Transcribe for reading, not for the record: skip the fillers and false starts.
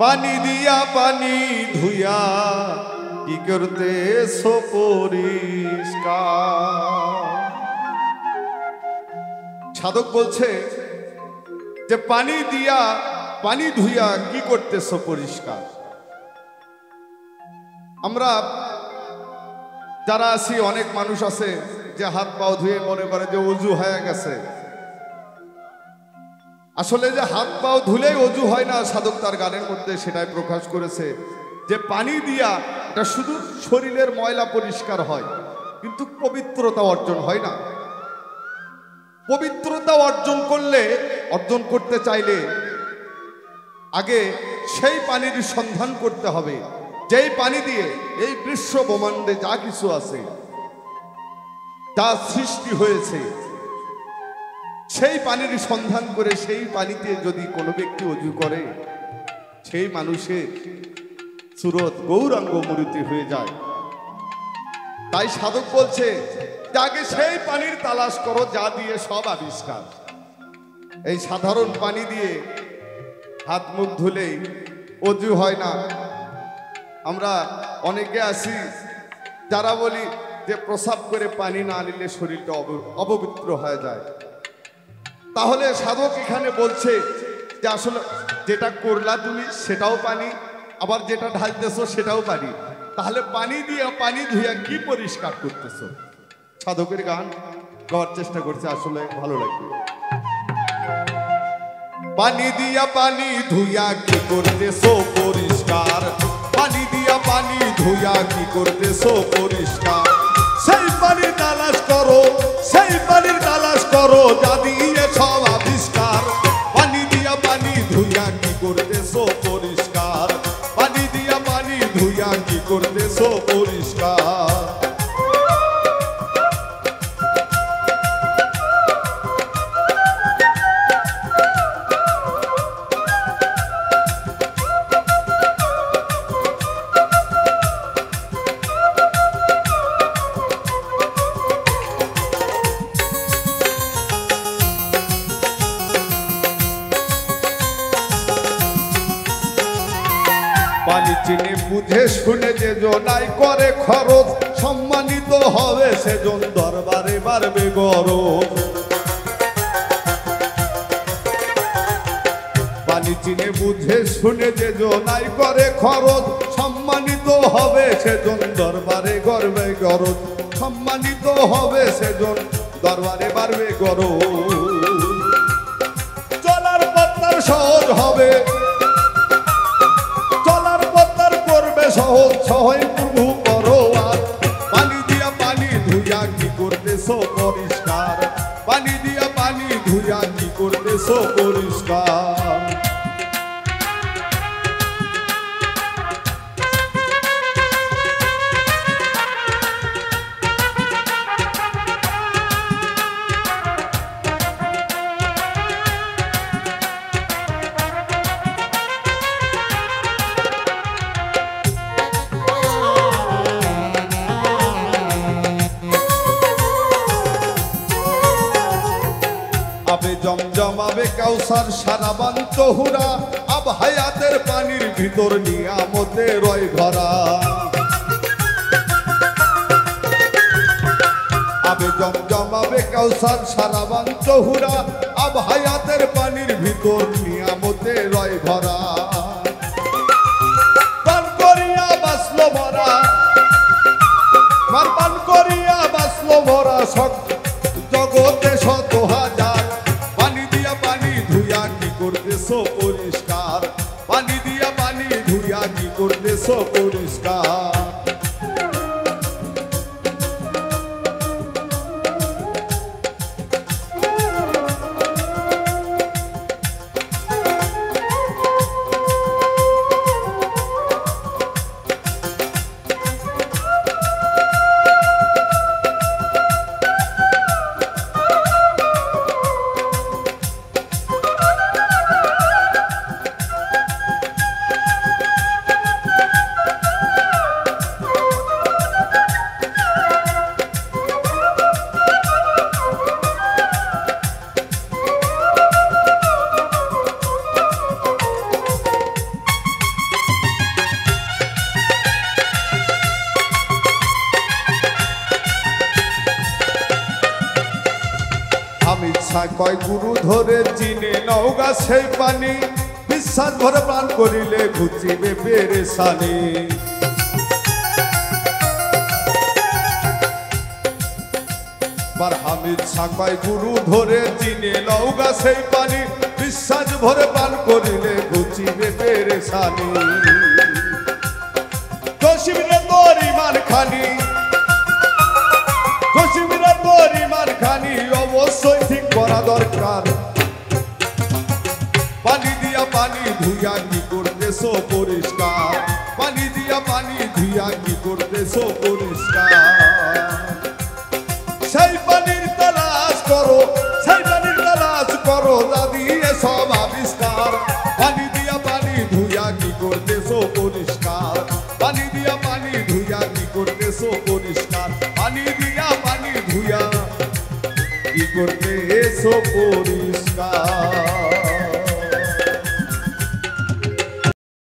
পানি দিয়া পানি ধুইয়া কি করতে পরিষ্কার। সাধক বলছে যে পানি দিয়া পানি ধুইয়া কি করতেছ পরিষ্কার। আমরা যারা আছি অনেক মানুষ আছে যে হাত পাও ধুয়ে মনে করে যে অজু হয়ে গেছে। আসলে যে হাত পাও ধুলেই অজু হয় না, সাধক তার গানের মধ্যে সেটাই প্রকাশ করেছে যে পানি দিয়া এটা শুধু শরীরের ময়লা পরিষ্কার হয়, কিন্তু পবিত্রতা অর্জন হয় না। পবিত্রতা অর্জন করতে চাইলে আগে সেই পানির সন্ধান করতে হবে, যেই পানি দিয়ে এই বিশ্ব ব্রহ্মাণ্ডে যা কিছু আছে, যা সৃষ্টি হয়েছে, সেই পানির সন্ধান করে সেই পানিতে যদি কোনো ব্যক্তি অজু করে, সেই মানুষের সুরত গৌরাঙ্গ মূর্তি হয়ে যায়। তাই সাধক বলছে আগে সেই পানির তালাশ করো যা দিয়ে সব আবিষ্কার। এই সাধারণ পানি দিয়ে হাত মুখ ধুলেই অজু হয় না। আমরা অনেকে আছি যারা বলি যে প্রসাব করে পানি না নিলে শরীরটা অপবিত্র হয়ে যায়। তাহলে সাধক এখানে বলছে যে আসলে যেটা করলা তুমি সেটাও পানি, আবার যেটা ঢালতেছো সেটাও পানি। তাহলে পানি দিয়ে পানি ধুইয়া কি পরিষ্কার করতেছো? সাধকের গান গাওয়ার চেষ্টা করছে, আসলে ভালো লাগবে। পানি দিয়া পানি ধুইয়া কি করতেছো পরিষ্কার, পানি দিয়া পানি ধুইয়া কি করতেছো পরিষ্কার। সেই পানির তালাশ করো, সেই পানির তালাশ করো যা দিয়ে সব আবিষ্কার। পানি দিয়া পানি ধুইয়া কি করতেছো পরিষ্কার, পানি দিয়া পানি ধুইয়া কি করতেছো পরিষ্কার। পানি চিনে বুঝে শুনে যে জনাই করে খরচ, সম্মানিত হবে সেজন দরবারে বাড়বে গরজ। পানি চিনে বুঝে শুনে যে জনাই করে খরচ, সম্মানিত হবে সেজন দরবারে গর্বে গরজ। সম্মানিত হবে সেজন দরবারে বাড়বে গরজ। চলার পথটার সহজ হবে, সহজ সহজ প্রভু করো আর। পানি দিয়া পানি ধুইয়া কি করতেছো পরিষ্কার, পানি দিয়া পানি ধুইয়া কি করতেছো পরিষ্কার। আবে জমজম আবে কাউসার সারাবান চহুরা, আব হায়াতের পানির ভিতর নিয়ামতে রয় ভরা। আবে জমজম আবে কাউসার সারাবান চহুরা, আব হায়াতের পানির ভিতর নিয়ামতে রয় ভরা। পান করিয়া বাসলো ভরা, পান করিয়া বাসলো ভরা, জগতে শত হাজার। পানি দিয়া পানি ধুইয়া কি করতেছো পরিষ্কার, পানি দিয়া পানি ধুইয়া কি করতেছো পরিষ্কার। কয় গুরু ধরে চিনে নওগা সেই পানি বিশ্বাস ভরে প্রাণ করিলে ঘুচিবে পেরেশানি হামিদ কয় গুরু ধরে চিনে নওগা সেই পানি বিশ্বাস ভরে প্রাণ করিলে ঘুচিবে পেরেশানি জসিমরে তোর ইমান খানি জসিমরে তোর ইমান খানি অবশ্যই ঠিক করা দরকার পানি দিয়া পানি ধুইয়া কি করতেছো পরিষ্কার পানি দিয়া পানি ধুইয়া কি করতেছো পরিষ্কার সেই পানির তালাশ করো সেই পানির তালাশ করো দাদি সব আবিষ্কার পানি দিয়া পানি ধুইয়া কি করতেছো পরিষ্কার পানি দিয়া পানি ধুইয়া কি করতেছো পরিষ্কার পানি দিয়া পানি ধুইয়া কি করতেছো পরিষ্কার